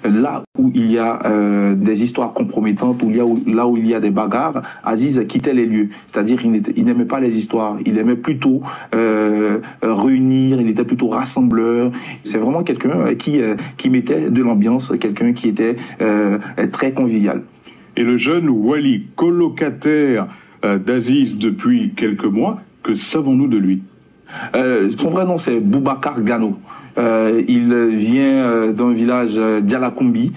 Là où il y a des histoires compromettantes, là où il y a des bagarres, Aziz quittait les lieux. C'est-à-dire il n'aimait pas les histoires, il aimait plutôt réunir, il était plutôt rassembleur. C'est vraiment quelqu'un qui mettait de l'ambiance, quelqu'un qui était très convivial. Et le jeune Wally, colocataire d'Aziz depuis quelques mois, que savons-nous de lui? Son vrai nom c'est Boubacar Gano. Il vient d'un village Dialakoumbi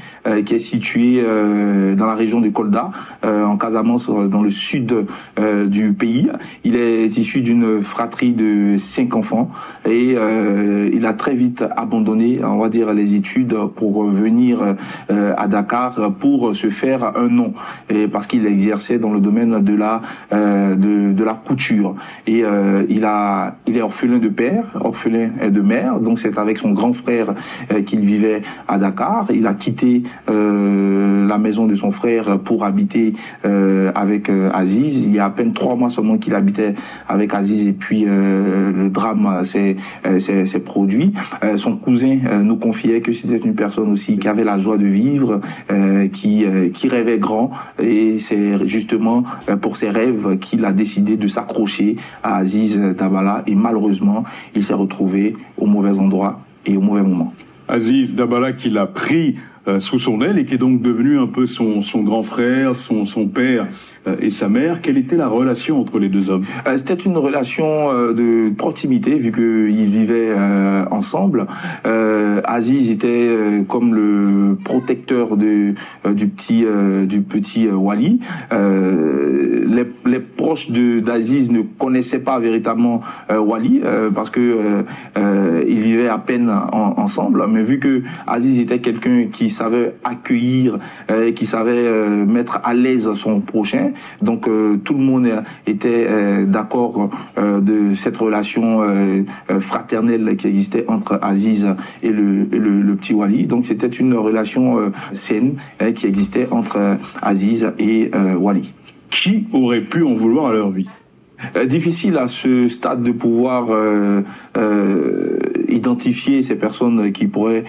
qui est situé dans la région de Kolda, en Casamance, dans le sud du pays. Il est issu d'une fratrie de 5 enfants et il a très vite abandonné, on va dire, les études pour venir à Dakar pour se faire un nom, et parce qu'il exerçait dans le domaine de la couture. Et il est orphelin de père, orphelin de mère, donc c'est avec son grand frère qu'il vivait à Dakar. Il a quitté la maison de son frère pour habiter avec Aziz. Il y a à peine 3 mois seulement qu'il habitait avec Aziz et puis le drame s'est produit. Son cousin nous confiait que c'était une personne aussi qui avait la joie de vivre, qui rêvait grand, et c'est justement pour ses rêves qu'il a décidé de s'accrocher à Aziz Dabala, et malheureusement il s'est retrouvé au mauvais endroit et au mauvais moment. Aziz Dabala qui l'a pris sous son aile et qui est donc devenu un peu son grand frère, son père et sa mère. Quelle était la relation entre les deux hommes? C'était une relation de proximité, vu qu'ils vivaient ensemble. Aziz était comme le protecteur du petit Wally. Les proches d'Aziz ne connaissaient pas véritablement Wally parce que ils vivaient à peine ensemble. Mais vu que Aziz était quelqu'un qui savait accueillir, qui savait mettre à l'aise son prochain, donc tout le monde était d'accord de cette relation fraternelle qui existait entre Aziz et le petit Wally. Donc c'était une relation saine qui existait entre Aziz et Wally. Qui aurait pu en vouloir à leur vie? Difficile à ce stade de pouvoir identifier ces personnes qui auraient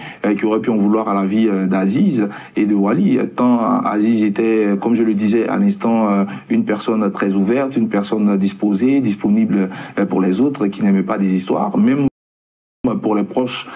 pu en vouloir à la vie d'Aziz et de Wally. Tant Aziz était, comme je le disais à l'instant, une personne très ouverte, une personne disposée, disponible pour les autres, qui n'aimait pas des histoires, même pour les proches,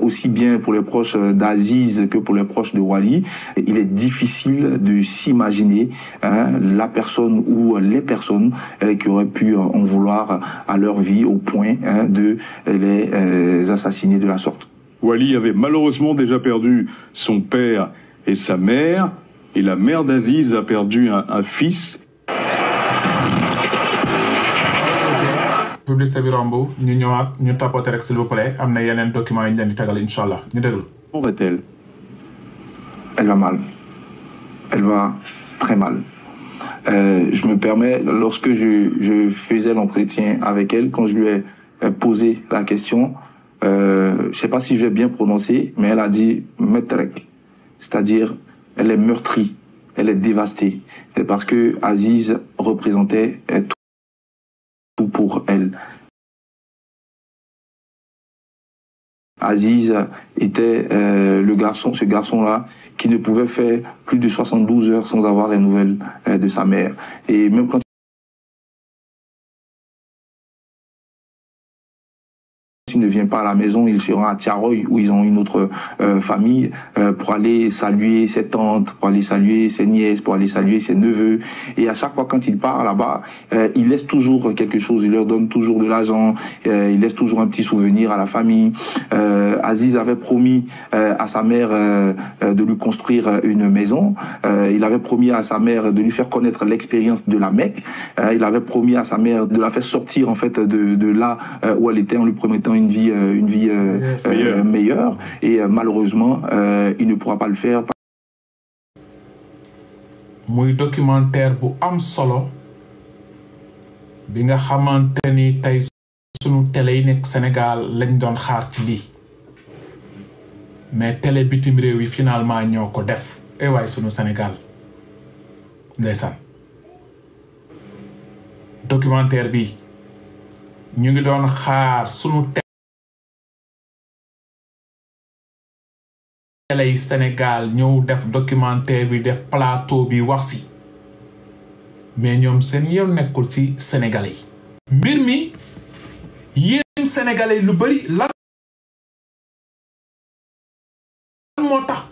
aussi bien pour les proches d'Aziz que pour les proches de Wally. Il est difficile de s'imaginer la personne ou les personnes qui auraient pu en vouloir à leur vie au point de les assassiner de la sorte. Wally avait malheureusement déjà perdu son père et sa mère, et la mère d'Aziz a perdu un fils. Publicité bi romb ñu ñëwaat ñu tapoter rek s'il vous plaît, am na yeneen documents yi ñu leen di tagal inchallah ñu déglu. Comment va-t-elle? Elle va mal. Elle va très mal. Je me permets, lorsque je faisais l'entretien avec elle, quand je lui ai posé la question, je ne sais pas si je vais bien prononcer, mais elle a dit metrek, c'est-à-dire elle est meurtrie, elle est dévastée, parce que Aziz représentait tout pour elle. Aziz était ce garçon-là qui ne pouvait faire plus de 72 heures sans avoir les nouvelles de sa mère. Et même quand il ne vient pas à la maison, il se rend à Tiaroy où ils ont une autre famille pour aller saluer ses tantes, pour aller saluer ses nièces, pour aller saluer ses neveux. Et à chaque fois quand il part là-bas, il laisse toujours quelque chose, il leur donne toujours de l'argent, il laisse toujours un petit souvenir à la famille. Aziz avait promis à sa mère de lui construire une maison. Il avait promis à sa mère de lui faire connaître l'expérience de la Mecque. Il avait promis à sa mère de la faire sortir en fait de là où elle était, en lui promettant une vie meilleure. Et malheureusement, il ne pourra pas le faire. Muy documentaire bu am solo bi nga xamanteni tay sunu télé yi nek Sénégal lañ doon xaar ci li, mais télé bitim réew yi finalement ñoko def. Way sunu Sénégal ndeysaan documentaire bi ñu ngi doon xaar sunu télé Sénégal ñëw def documentaire bi def plateau bi wax si mais ñoom seen yoon nekkul ci sénégalais yi mbir mi yéen sénégalais lu bari lan moo tax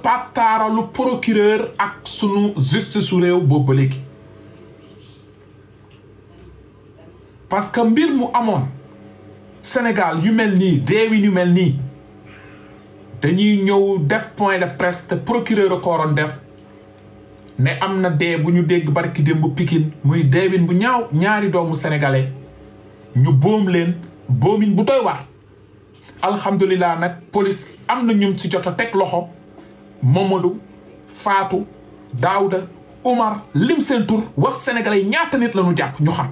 pataaralu procureur ak sunu justice su réew boobu ba léegi parce que mbir mu amoon Sénégal yu mel nii deewi yu mel nii dañuy ñëw def point de presse te procureur ko waroon def ne am na dee bu ñu dégg barki démb Pikine muy deewin bu ñaaw ñaari doomu sénégalais ñu boom leen boomin bu doy waar alhamdulilah nag police am na ñum ci jot a teg loxo Mamadou Fatou Daouda Omar lim seen tur wax sénégalais ñaata nit la ñu jàpp ñu xam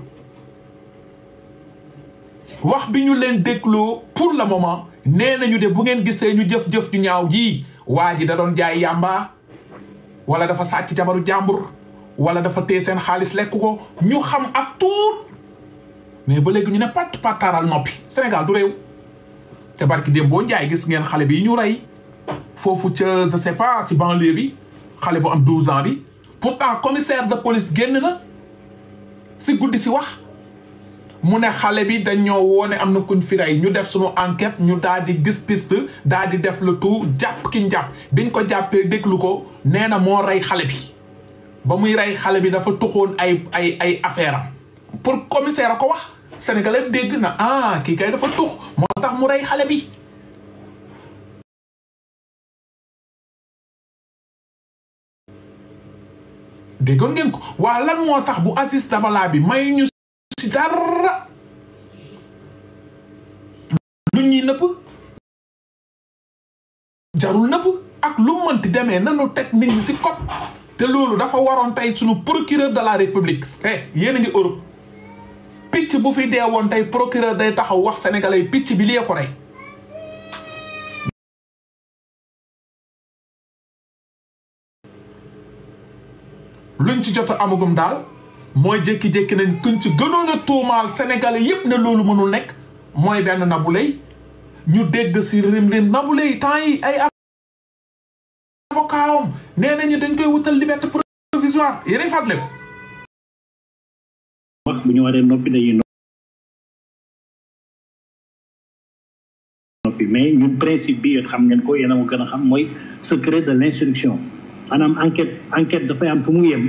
wax bi ñu leen dégloo pour le moment nee nañu de bu ngeen gisee ñu jëf-jëf ju ñaaw ji waa ji da doon jaay yàmba wala dafa sàcc jabaru jàmbur wala dafa téye seen xaalis lekk ko ñu xam as tuut mais ba léegi ñu ne pataaral noppi Sénégal du réew te barki démb boo njaay gis ngeen xale bi ñu rey foofu ca je sais pas ci banlieue bi xale bu am 12 ans bi pourtant commissaire de police génn na si guddi si wax mu ne xale bi dañoo woone am na kuñ fi rey ñu def suñu enquête ñu daal di gis piste daal di def le tout jàpp ki njàpp biñ ko jàppee déglu ko nee na moo rey xale bi ba muy rey xale bi dafa tuxoon ay affaire am pour commissaire a ko wax sénégalais dégg na kii kay dafa tux moo tax mu rey xale bi déggoon ngeen ko waa lan moo tax bu Aziz Dabala bi may ñu ci dara lu ñuy nëpp jarul nëpp ak lu mënti demee nanu teg nit ñi ci code te loolu dafa waroon tey suñu procureur de la république yéen a ngi Europe picc bu fi dee woon tey procureur day taxaw wax sénégalais picc bi lee ko rey luñ ci jot a amagum daal mooy jékki-jékki nañ kuñ ci gënoon a tuumaal sénégalais yépp ne loolu mënul nekk mooy benn Nabou Leye ñu dégg si rim Nabou Leye temps yi ay avocat am nee nañu dañ koy wutal liberté provisoire yéen fàttali ko wax bu ñu waree noppi dañuy noppi mais ñun principe bi yéen xam ngeen ko yéen a ko gën a xam mooy secret de l'instruction maanaam enquête dafay am fu mu yem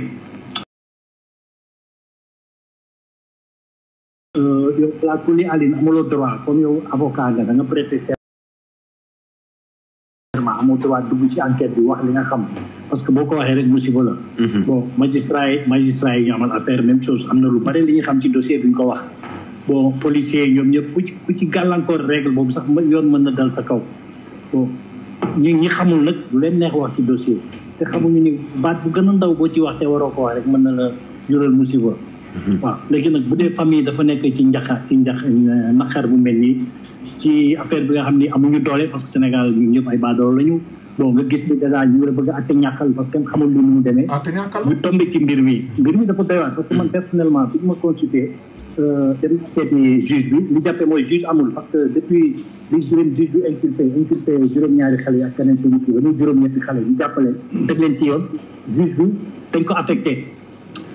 yow la kuli aline amuloo droit comme yow avocat nga da nga prêter serment amoo droit dugg ci enquête bi wax li nga xam parce que boo ko waxee rek musiba la bon magistrat yi ñu amal affaire même chose am na lu bari li ñu xam ci dossier bi ñu ko wax bon policiers ñoom ñëpp ku ci gàllankoor règle boobu sax yoon mën na dal sa kaw bon ñi xamul nag lu leen neex wax ci dossier te xamuñu ni baat bu gën a ndaw boo ci wax te waroo ko wax rek mën na la jural musiba waaw léegi nag bu dee famille dafa nekk ci naqar bu mel nii ci affaire bi nga xam ni amuñu doole parce que Sénégal ñun ñëpp ay baadoolo lañu bon nga gis ni dèjà ñu ngi la bëgg a atte ñàkkal parce que xamul lu mu demee ñu tombé ci mbir mi dafa doy waar parce que man personnellement bi ma consulté dem seeti juge bi li jàppe mooy juge amul parce que depuis li juge bi inculpé juróom-ñaari xale yi ak keneen ko nit ki ba muy juróom-ñetti xale ñu jàppale teg leen ci yoon juge bi dañ ko affecté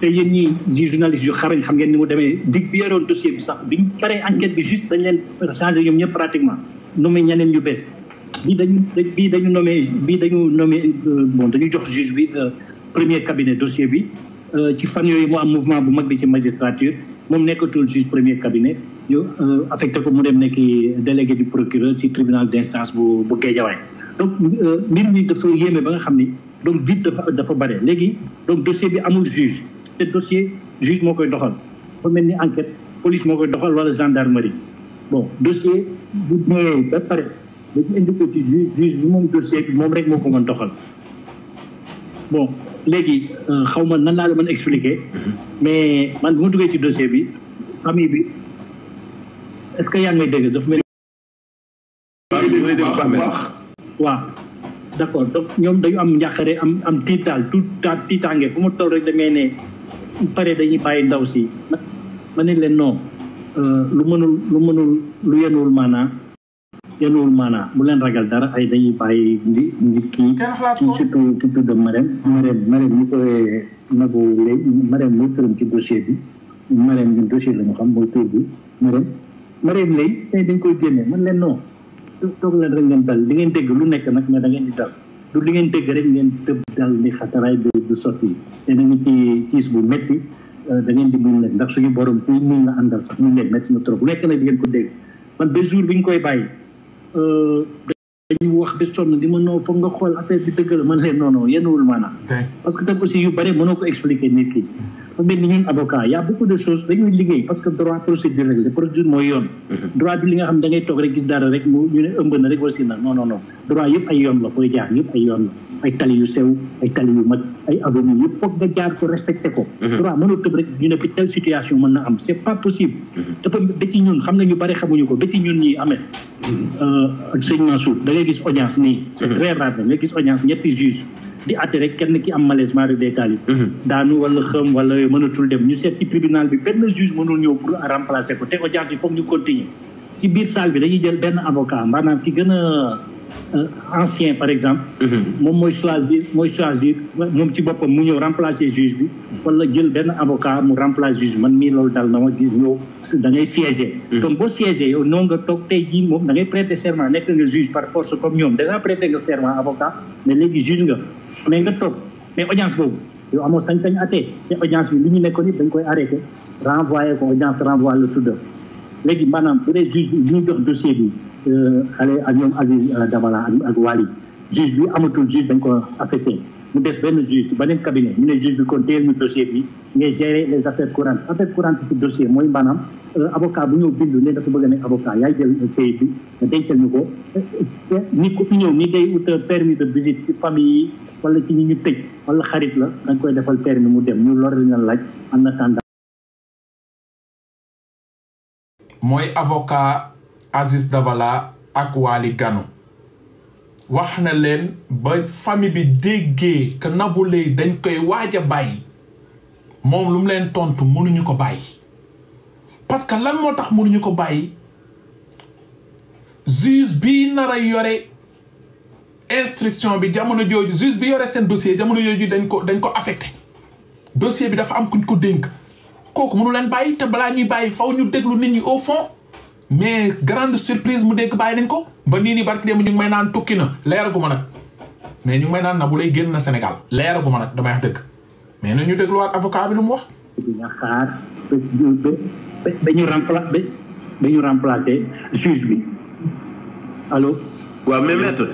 te yéen ñi di journaliste yu xarañ xam ngeen ni mu demee dig bi yoroon dossier bi sax biñ paree enquête bi juste dañ leen changé ñoom ñëpp pratiquement nommé ñeneen ñu bees bii dañu nommé bon dañu jox juge bi premier cabinet dossier bi ci fan yooyu mu am mouvement bu mag bi ci magistrature moom nekkatul juge premier cabinet ñu affecté ko mu dem nekki délégué du procureur ci tribunal d'instance bu Guédiawaye donc mbir mi dafa yéeme ba nga xam ni donc vite dafa bare léegi donc dossier bi amul juge te dossier juge moo koy doxal dafa mel ni enquête police moo koy doxal wala gendarmerie bon dossier bu ñëwee ba pare dañu indi ko ci juge bi moom dossier bi moom rek moo ko mën doxal bon léegi xaw ma nan laa la mën expliquer mais man bu ma duggee ci dossier bi famille bi est-ce que yaa ngi may dégg dafa mel waaw d'accord donc ñoom dañu am njàqare am tiitaal tiitaange fu mu toll rek damay ne pare dañuy bàyyi ndaw si ma ne leen non lu yenuwul maanaa yenuwul maanaa bu leen ragal dara ay dañuy bàyyi ndi kii surtout ki tudd Marème ñu koy nagu léegi Marème mooy turam ci dossier bi Marème ñun dossier la ñu xam mooy tur bi Marème léegi tey dañ koy génne man leen non toog leen rek ngeen dal li ngeen dégg lu nekk nag mais da ngeen di dal du li ngeen dégg rek ngeen tëb dal ni xataraay du sotti te na ngi ci ciis bu métti da ngeen di muñ nag ndax suñu borom kuy muñ la àndal sax muñ leen métti na trop bu nekk nag di ngeen ko dégg man ba jour bi ñu koy bàyyi dañu wax ba sonn di ma noo foog nga xool affaire bi dëgg la man leen non yenuwul maanaam parce que tam aussi yu bëri mënoo ko expliquer nit ki fa mel ni ñun avocat y a beaucoup de choses dañuy liggéey parce que droit procédure rek la procédure mooy yoon droit bi li nga xam da ngay toog rek gis dara rek mu ñu ne ëmb na rek aussi na non droit yëpp ay yoon la fooy jaar yëpp ay yoon la ay tali yu sew ay tali yu mag ay avenue yëpp foog nga jaar ko respecté ko droit mënoo tëb rek ñu ne fi telle situation mën na am c'est pas possible dafa ba ci ñun xam nga ñu bëri xamuñu ko ba ci ñun ñi amee ak sëñ Mansour da ngay gis audience nii c'est très rare da ngay gis audience ñetti juge di àtte rek kenn ki am malaise mari détail daanu wala xëm wala mënatul dem ñu seet ci tribunal bi benn juge mënul ñëw pour remplacer ko te audience bi foog ñu continuer ci biir salle bi dañuy jël benn avocat maanaam ki gën a ancien par exemple moom mooy choisir moom ci boppam mu ñëw remplacer juge bi wala jël benn avocat mu remplacer juge man mii loolu dal na ma gis ñëw da ngay siéger donc boo siéger yow noonu nga toog tey jii moom da ngay prêter serment nekk nga juge par force comme ñoom da ngaa prêter nga serment avocat mais léegi juge nga mais nga toog mais audience boobu yow amoo sañ-sañ àtte te audience bi li ñu nekkoon it dañ koy arrêté renvoyé ko audience renvoi le tudd léegi maanaam bu dee juge bi ñu jox dossier bi xale ak ñoom Aziz Dabala ak Wali juge bi amatul juge dañ ko affecté mu def benn juge ci beneen cabinet ñu ne juge bi kon téyel ñu dossier bi ngay gérer les affaires courantes ci dossier mooy maanaam avocat bu ñëw bindu ne dafa bëgg a nekk avocat yaay jël kayit bi nga dencal ñu ko nit ku fi ñëw ni day ut permis de visite ci famille yi wala ci ñi ñu tëj wala xarit la dañ koy defal permis mu dem ñu lor la laaj en attendant mooy avocat Aziz Dabala ak Wali Gano wax na leen ba famille bi déggee que Nabou Leye dañ koy waaj a bàyyi moom lu mu leen tontu mënuñu ko bàyyi parce que lan moo tax mënuñu ko bàyyi juge bi nar a yore instruction bi jamono jooju juge bi yore seen dossier jamono jooju dañ ko affecté dossier bi dafa am kuñ ko dénk kooku mënu leen bàyyi te balaa ñuy bàyyi faw ñu déglu nit ñi au fond mais grande surprise mu dégg bàyyi nañ ko ba nii barki démb ñu ngi may naan tukki na leeragu ma nag mais ñu ngi may naan Nabou Leye génn na Sénégal leeragu ma nag damay wax dëgg mais na ñu dégluwaat avocat bi lu mu wax dina xaar ba ñu remplacer juge bi allo waaw mais maître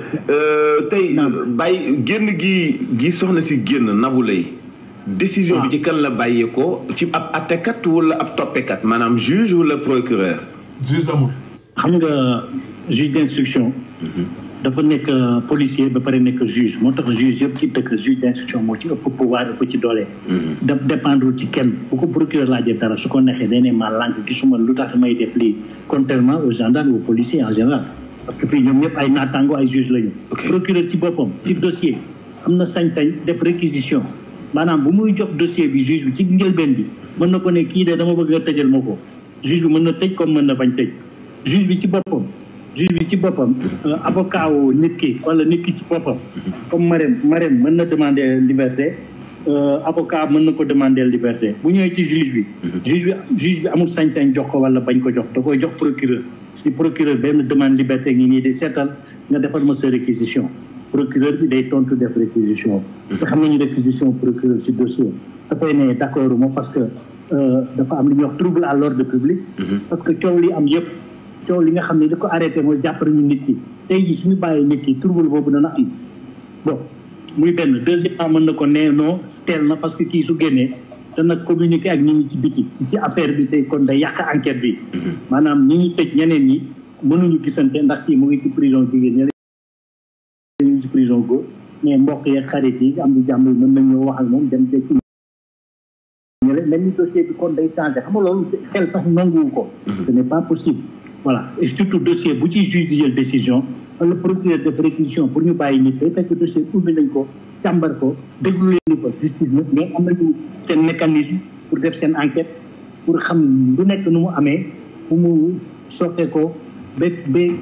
tey bàyyi génn gi soxna si génn Nabou Leye décision bi ci kan la bàyyee ko ci ab attekat wala ab toppekat maanaam juge wala procureur juge amul xam nga juge d'instruction dafa nekk policier ba pare nekk juge moo tax juge yëpp ci dëkk juge d'instruction moo ci ëpp pouvoir ëpp ci doole daf dépendre ci kenn bu ko procureur laajee dara su ko neexee day ne ma lànk gisuma lu tax may def lii contrairement aux gendarmes aux policiers en général parce que fii ñoom ñëpp ay naataango ay juge lañu procureur ci boppam ci dossier am na sañ-sañ def réquisition maanaam bu muy jox dossier bi juge bi ci njëlbeen bi mën na ko ne kii de dama bëgg a tëjal ma ko juge bi mën na tëj comme mën na bañ tëj juge bi ci boppam avocat wu nit ki wala nit ki ci boppam comme Marème mën na demander liberté avocat mën na ko demander liberté bu ñëwee ci juge bi amul sañ-sañ jox ko wala bañ ko jox da koy jox procureur si procureur benn demande liberté ngi nii di seetal nga defal ma sa réquisition procureur bi day tontu def réquisition te xam nañu réquisition procureur ci dossier dafay ne d'accord moom parce que dafa am li ñuy wax trouble à l'ordre public parce que coow li am yëpp coow li nga xam ne li ko arrêté mooy jàpp nañu nit ki tey jii suñu bàyyee nit ki trouble boobu dana am bon muy benn deuxièmement mën na ko nee non teel na parce que kii su génnee dana communiquer ak nit ñi ci biti ci affaire bi tey kon day yàq enquête bi maanaam ñi ñuy tëj ñeneen ñi mënuñu gisante ndax kii mu ngi ci prison jigéen ñi ci prison góor mais mbokk yeeg xarit yi am di jàmm mën nañoo wax ak moom dem te ci mel ni dossier bi kon day changé xam nga loolu xel sax nanguwu ko ce n'est pas possible voilà et surtout dossier bu ci juge di jël décision wala procureur def réquisition pour ñu bàyyi nit day fekk dossier ubbi nañ ko càmbar ko déglu leen fa justice nag mais am nañu seen mécanisme pour def seen enquête pour xam lu nekk nu mu amee fu mu sottee ko ba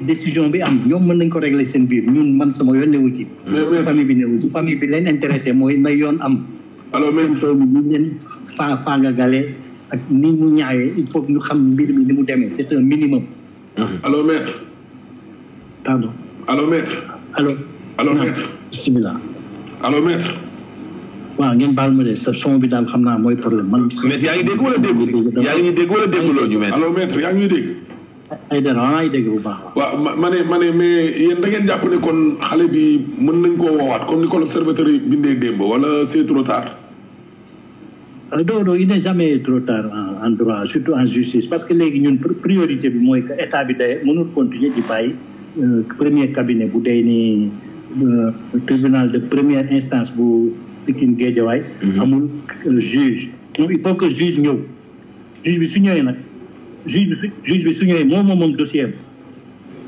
décision bi am ñoom mën nañ ko régler seen biir ñun man sama yoon newu ci famille bi newu ci famille bi leen intéressé mooy na yoon am seen doom yi leen nga galee ak ni mu ñaawee il faut ñu xam mbir mi ni mu demee c'est un minimum allô maître pardon allô maître allô maître bismillah allô maître waaw ngeen baal ma de sa son bi daal xam naa mooy problème man mais yaa ngi dégg wala déggul yaa ngi dégg wala dégguloo ñu maître allô maître yaa ngi dégg ay dara maa ngi dégg bu baax waaw ma ne mais yéen da ngeen jàpp ne kon xale bi mën nañ koo woowaat comme ni ko l'observateur yi bindee démb wala c'est trop tard non il n'est jamais trop tard en droit surtout en justice parce que léegi ñun priorité bi mooy que état bi day mënul continuer di bàyyi premier cabinet bu day ni tribunal de première instance bu Pikine Guédiawaye amul juge donc il faut que juge ñëw juge bi su ñëwee nag juge bi su ñëwee moom dossier bi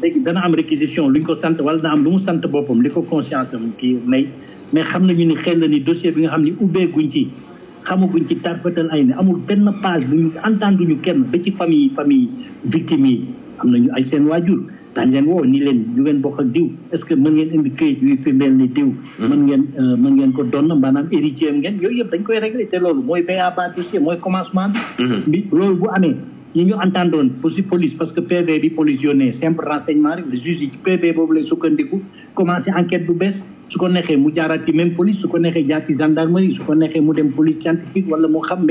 léegi dana am réquisition lu ñu ko sant wala dana am lu mu sant boppam li ko conscience am kii mais xam nañu ni xel la ni dossier bi nga xam ni ubbeeguñ ci xamaguñ ci tarfatal ay ne amul benn page bu ñu entenduñu kenn ba ci famille victime yi am nañu ay seen waajur daañu leen woo ni leen ñu ngeen bokk ak diw est-ce que mën ngeen indi këyit yuy firndeel ni diw mën ngeen ko doon maanaam héritier ngeen yooyu yëpp dañ koy régler te loolu mooy ba dossier mooy commencement bi loolu bu amee ñi ñu entendoon police parce que PV bi police yónnee simple renseignement rek le juge yi ci PV boobu lay sukkandiku commencé enquête bu bees su ko neexee mu jaaraat ci même police su ko neexee jaar ci gendarmerie su ko neexee mu dem police scientifique wala mu xam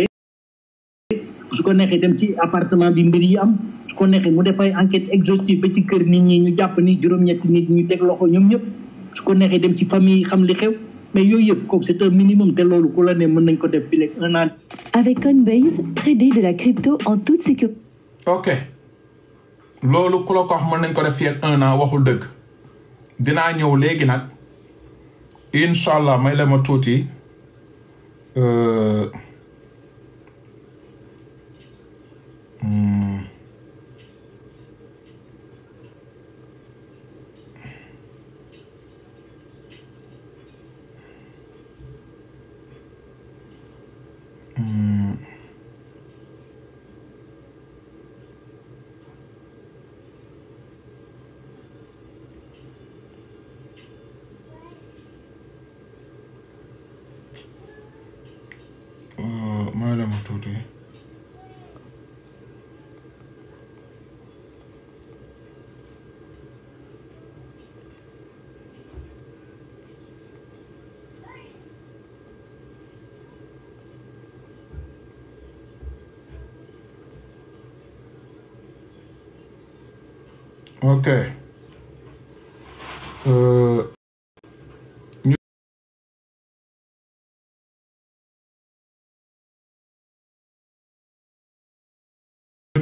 su ko neexee dem ci appartement bi mbir yi am su ko neexee mu def ay enquête exhaustive ba ci kër nit ñi ñu jàpp ni juróom-ñetti nit ñu teg loxo ñoom ñëpp su ko neexee dem ci famille xam li xew mais yooyu yëpp comme c'est un minimum te loolu ku la ne mën nañ ko def fii léegi 1 an. Avec Coinbase, trader de la crypto en toute sécurité. ok loolu ku la ko wax mën nañ ko def fii ak 1 an waxul dëgg dinaa ñëw léegi nag incha allah may la ma tuuti may la ma tuuti ok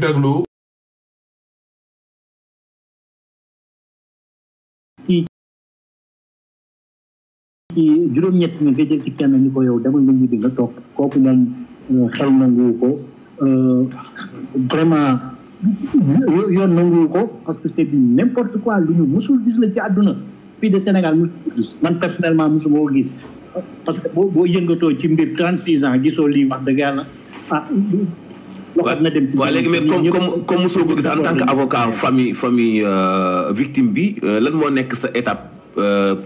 déglu ci juróom-ñett nga jël ci kenn ni ko yow demal nga ñibbi nga toog kooku moom xel nangu ko vraiment yoon nangu ko parce que c'est n'importe quoi lu ñu musul gis la ci àdduna fii de Sénégal man personnellement musuma ko gis parce que boo yëngatoo ci mbir 36 ans gisoo lii wax dëgg yàlla waaw léegi mais comme mosoo ko gis en tant que avocat famille victime bi lan moo nekk sa étape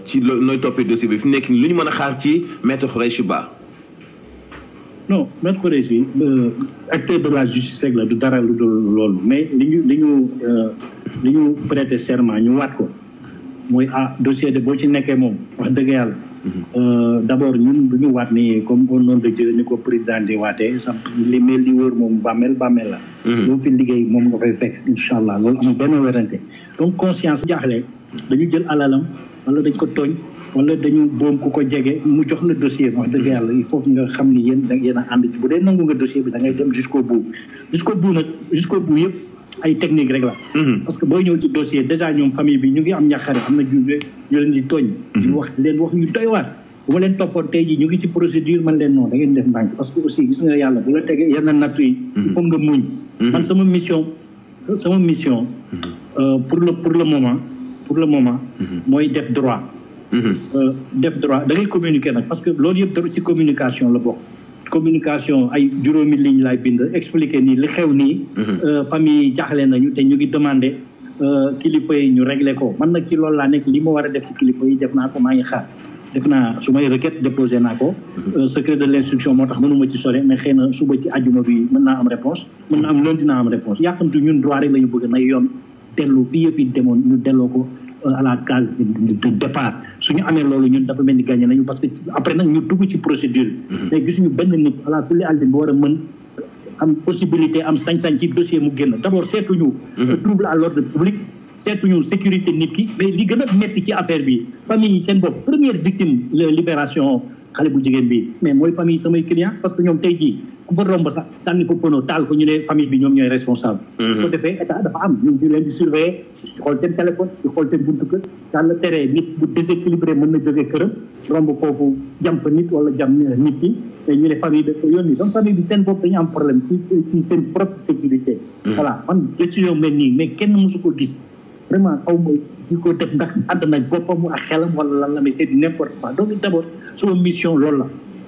ci nooy toppee dossier bi fi nekk nii lu ñu mën a xaar ci maître Khoureychi Ba. non maître Khoureychi acteur de la justice rek la du dara lu dul loolu mais li ñu prêter serment ñu waat ko mooy dossier de boo ci nekkee moom wax dëgg yàlla. d'abord ñun du ñu waat ni comme au nom de Dieu ni ko président di waatee sax li mel li wër moom bàmmeel la loo fi liggéey moom nga fay fekk incha allah loolu amul benn werante donc conscience jaaxle dañu jël alalam wala dañ ko tooñ wala dañu boom ku ko jege mu jox la dossier wax dëgg yàlla il faut nga xam ni yéen a ànd ci bu dee nangu nga dossier bi da ngay dem jusqu'au bout yëpp ay technique rek la parce que booy ñëw ci dossier déjà ñoom famille bi ñu ngi am ñàkkare am na ñu leen di tooñ di wax ñu doy waar bu ma leen toppoon tey jii ñu ngi ci procédure man leen non da ngeen def ndànk parce que aussi gis nga yàlla bu la tegee yenn nattu yi il faut nga muñ man sama mission pour le moment mooy def droit da ngay communiquer nag parce que loolu yëpp ci communication la bokk communication ay juróomi ligne laay bind expliquer nii li xew nii famille jaaxle nañu te ñu ngi demander kilifa yi ñu réglé ko man nag ci loolu laa nekk li ma war a def ci kilifa yi def naa ko maa ngi xaar def naa su may requête déposé naa ko secret de l'instruction moo tax mënuma ci sore mais xëy na suba ci àjjuma bi mën naa am réponse mën na am lundi naa am réponse yàqamtu ñun droit rek la ñu bëgg na yoon dellu fii yëpp yi demoon ñu delloo ko à la case de départ suñu amee loolu ñun dafa mel ni gagné nañu parce que après nag ñu dugg ci procédure mais gisuñu benn nit voilà kulli aldi bu war a mën am possibilité am sañ-sañ ci dossier mu génn d'abord seetuñu trouble à l'ordre public seetuñu sécurité nit ki mais li gën a metti ci affaire bi famille yi seen bopp première victime la libération xale bu jigéen bi mais mooy famille samay client parce que ñoom tey jii ku fa romb sax sànni ko pono taal ko ñu ne famille bi ñoom ñooy responsable ko defee état dafa am ñu leen di surveiller di xool seen téléphone di xool seen buntu kër daal la teree nit bu déséquilibré mën na jógee këram romb foofu jam fa nit wala jam nit ki ñu ne famille da ko yónni donc famille bi seen bopp dañu am problème ci seen propre sécurité voilà man décision mel nii mais kenn mosu ko gis vraiment xaw ma di ko def ndax ànd nañ boppam ak xelam wala lan la mais c'est du n'importe quoi donc d'abord sama mission loolu la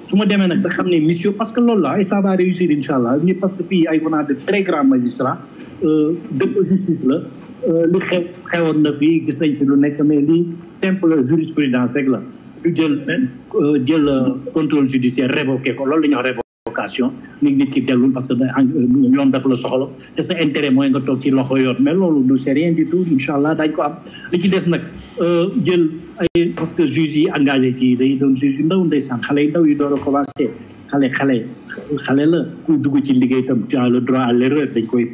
su ma demee nag da xam ne mission parce que loolu la et ça va réussir incha allah ñu parce que fii ay on a de très grands magistrats dëkk justice la li xewoon na fii gis nañ fi lu nekk mais lii simple jurisprudence rek la du jël contrôle judiciaire révoqué ko loolu la ñuy wax révocation nit ki dellul parce que yoon dafa la soxla te sa intérêt mooy nga toog ci loxo yoon mais loolu du c'est rien du tout incha allah dañ ko am li ci des nag jël ay parce que juge yi engagé ci day doon juge yu ndaw ndeysaan xale yu ndaw yi door a commencé xale la kuy dugg ci liggéey tam tu as le droit à l'erreur dañ koy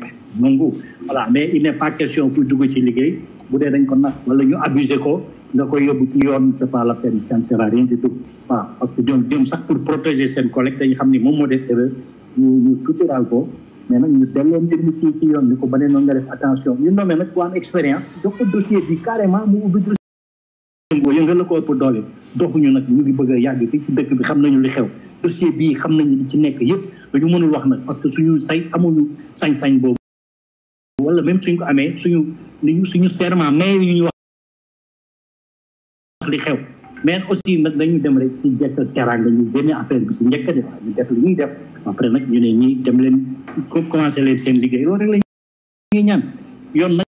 nangu voilà mais il n'est pas question kuy dugg ci liggéey bu dee dañ ko nag wala ñu abusé ko nga koy yóbbu ci yoon c'est pas la peine ça ne sert à rien du tout waaw parce que ñoom sax pour protéger seen collègue dañu xam ni moom moo def erreur ñu suturaal ko mais nag ñu delloo mbir mi ci yoon ni ko ba ne noonu nga def attention ñu nommé nag ku am expérience jox ko dossier bi carrément mu ubbi dossier yëngal la ko ëpp doole doxuñu nag ñu ngi bëgg a yàgg fii ci dëkk bi xam nañu li xew dossier bii xam nañu li ci nekk yëpp dañu mënul wax nag parce que suñu amuñu sañ-sañ boobu wala même suñ ko amee suñu serment mais ñu wax li xew mais aussi nag dañu dem rek ci njëkk teraanga ñu génne affaire bi si njëkk def ñu def li ñuy def après nag ñu ne ñi dem leen commencé leen seen liggéey loolu rek la ñuy ñaan yoon nag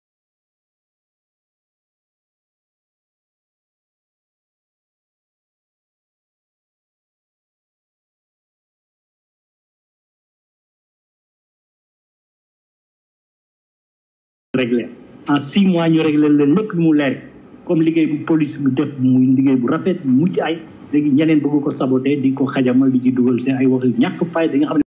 réglé en 6 mois ñu réglé leen lépp lu mu leer comme liggéey bu police bu def muy liggéey bu rafet mucc ay léegi ñeneen bëgg ko saboter di ko xajamal di ci dugal seen ay wax ñàkk fay da nga xam ne